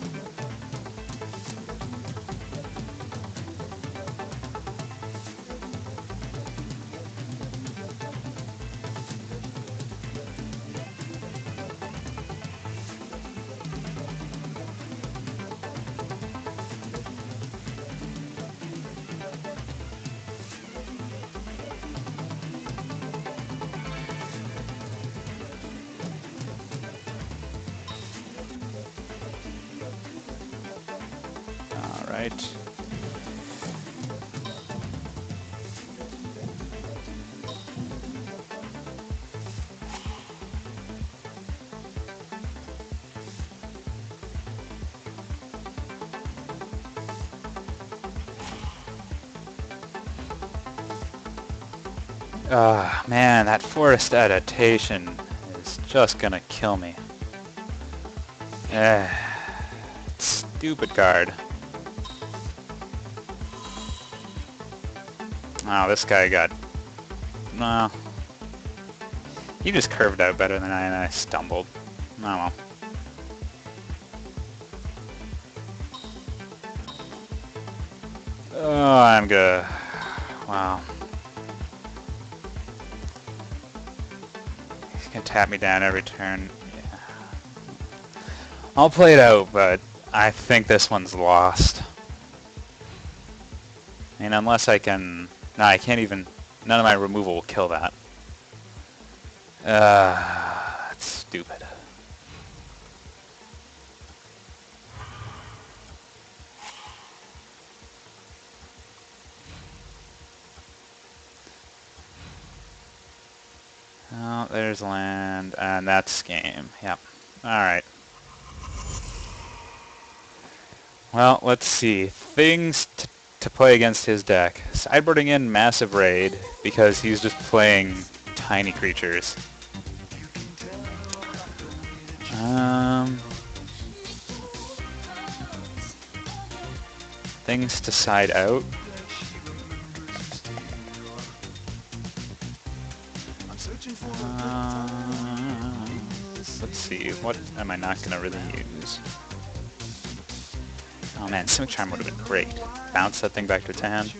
Speaker 1: Alright. Ah, man, that forest adaptation is just gonna kill me. Stupid card. Oh, this guy got... No. He just curved out better than I, and I stumbled. Oh well. Oh, I'm good. Wow. He's gonna tap me down every turn. Yeah. I'll play it out, but I think this one's lost. I mean, unless I can... No, I can't even... None of my removal will kill that. That's stupid. Oh, there's land, and that's game. Yep. Alright. Well, let's see. Things to play against his deck. Sideboarding in Massive Raid, because he's just playing tiny creatures. Things to side out. Let's see, what am I not going to really use? Oh man, Simic Charm would have been great. Bounce that thing back to its hand.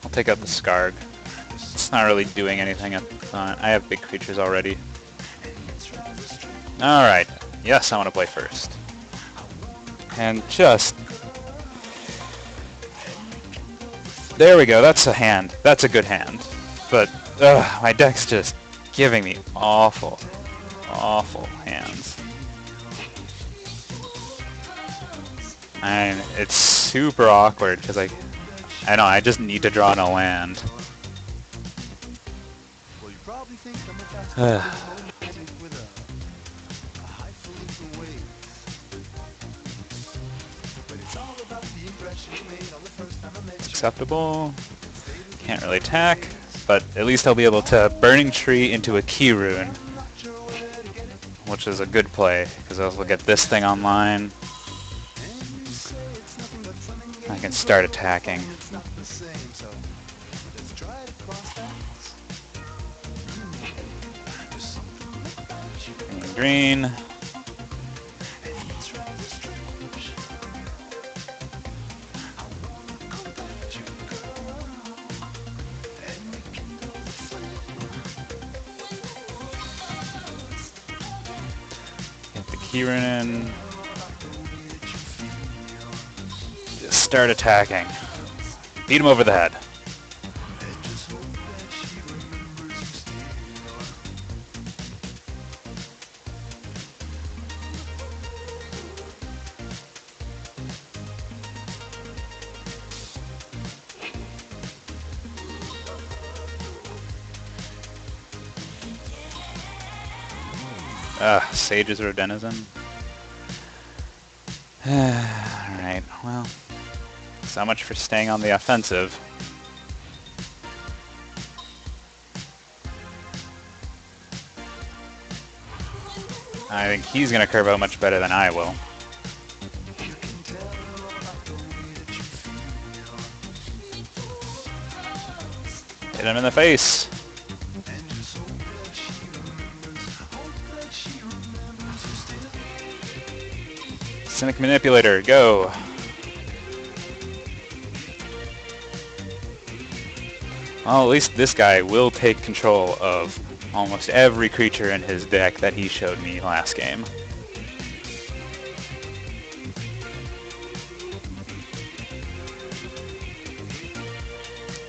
Speaker 1: I'll take out the Scarg. It's not really doing anything at the front. I have big creatures already. Alright. Yes, I want to play first. And just... There we go, that's a hand. That's a good hand. But, my deck's just giving me awful, awful hands. And it's super awkward, because I know, I just need to draw on a land. Acceptable. Can't really attack, but at least I'll be able to Burning Tree into a Key Rune, which is a good play, because As well as we'll get this thing online. I can start attacking. Green. Get the keyring in. Just start attacking. Beat him over the head. Sages are a denizen. Alright, well, so much for staying on the offensive. I think he's going to curve out much better than I will. Hit him in the face. Cynic Manipulator, go! Well, at least this guy will take control of almost every creature in his deck that he showed me last game.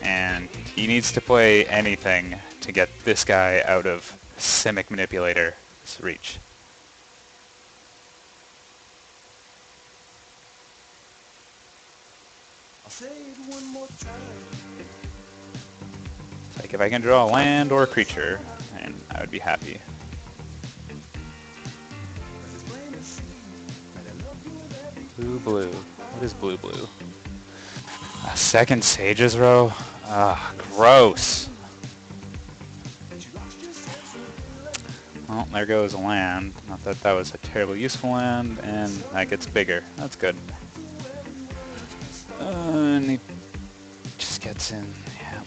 Speaker 1: And he needs to play anything to get this guy out of Cynic Manipulator's reach.
Speaker 3: Say it one more time.
Speaker 1: Like if I can draw a land or a creature, and I would be happy. Blue, blue. What is blue, blue? A second Sages row? Ah, gross. Well, there goes a land. Not that that was a terribly useful land, and that gets bigger. That's good. And he just gets in. Yeah.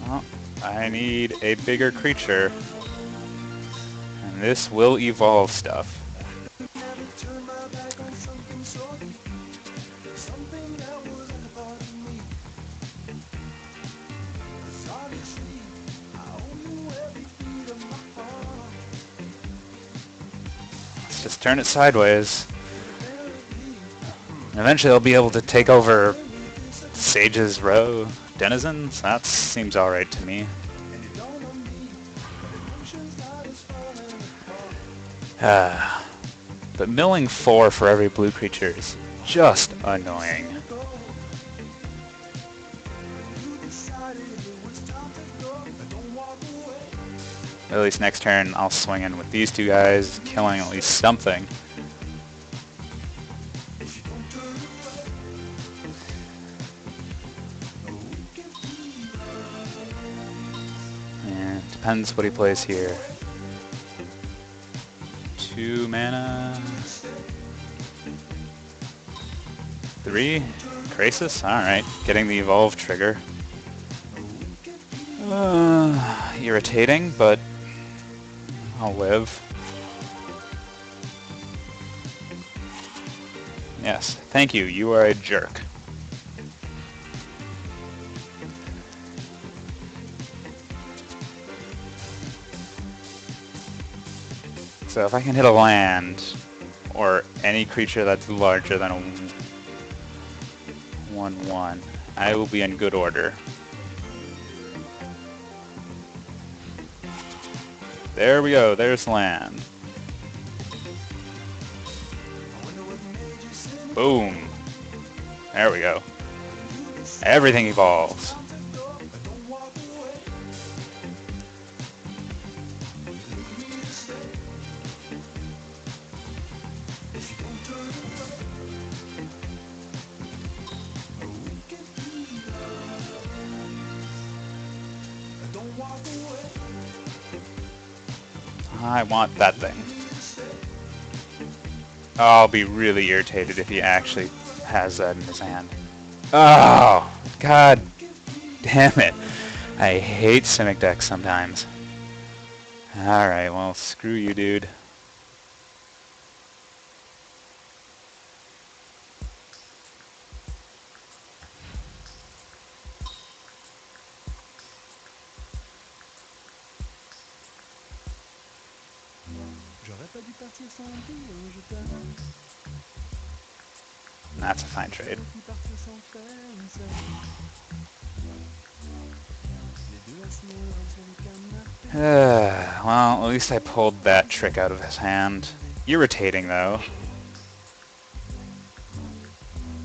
Speaker 1: Well, I need a bigger creature, and this will evolve stuff. Let's just turn it sideways. And eventually I'll be able to take over Sage's row denizens. That seems alright to me. But milling 4 for every blue creature is just annoying. At least next turn I'll swing in with these two guys, killing at least something. And depends what he plays here. 2 mana. 3? Crisis? Alright, getting the evolve trigger. Irritating, but I'll live. Yes, thank you, you are a jerk. So if I can hit a land, or any creature that's larger than a 1/1, I will be in good order. There we go, there's land. Boom. There we go. Everything evolves. I want that thing. I'll be really irritated if he actually has that in his hand. Oh, god damn it. I hate Simic decks sometimes. Alright, well, screw you, dude.
Speaker 3: J'aurais pas dû partir sans dire je t'aime.
Speaker 1: That's a fine trade.
Speaker 3: J'aurais pu partir sans faire une scène. Les deux à se nourrir sur le canapé.
Speaker 1: Well, at least I pulled that trick out of his hand. Irritating, though.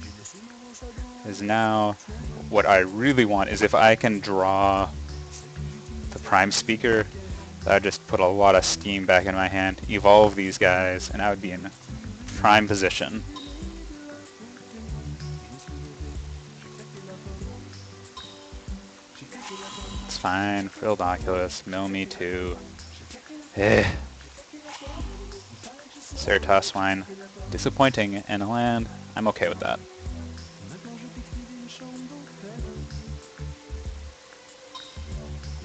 Speaker 3: J'ai laissé mon rose dans
Speaker 1: Is now what I really want is if I can draw the prime speaker, that would just put a lot of steam back in my hand, evolve these guys, and I would be in prime position. It's fine. Frilled Oculus, mill me too. Ceratoss Swine. Disappointing in a land. I'm okay with that.
Speaker 3: Maintenant je t'écrivais une chambre d'hôtel.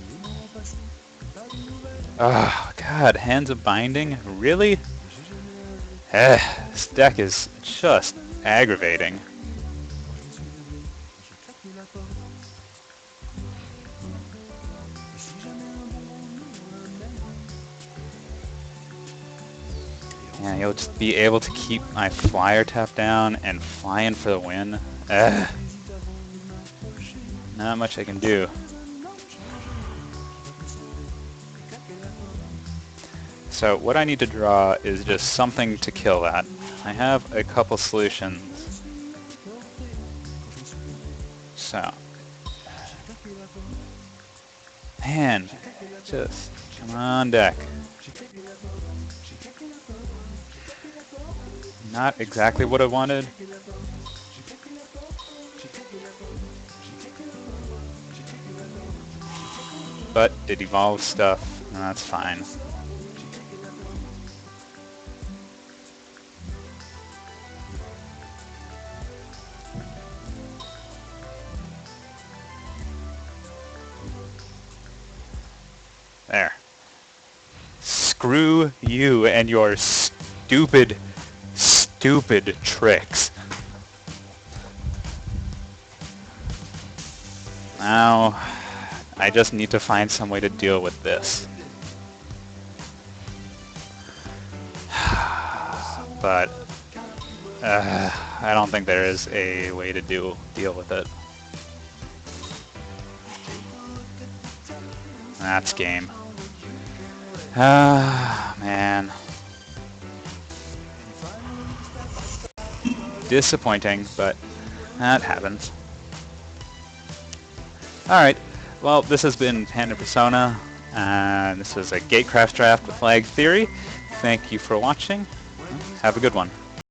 Speaker 3: Les mois ont passé, pas de nouvelles.
Speaker 1: Oh, God. Hands of Binding? Really?
Speaker 3: J'ai jamais rêvé.
Speaker 1: This deck is just aggravating.
Speaker 3: Quand je me suis levé, j'ai claqué la porte. Et si jamais un bonbon nous ramène.
Speaker 1: Yeah, you'll just be able to keep my flyer tap down and fly in for the win. Not much I can do. So what I need to draw is just something to kill that. I have a couple solutions. So, man, just come on deck. Not exactly what I wanted. But it evolves stuff, and that's fine. There. Screw you and your stupid tricks. Now, I just need to find some way to deal with this. But, I don't think there is a way to deal with it. That's game. Man. Disappointing, but that happens. Alright, well, this has been pandapersona, and this was a Gatecrash draft with LagTheory. Thank you for watching. Have a good one.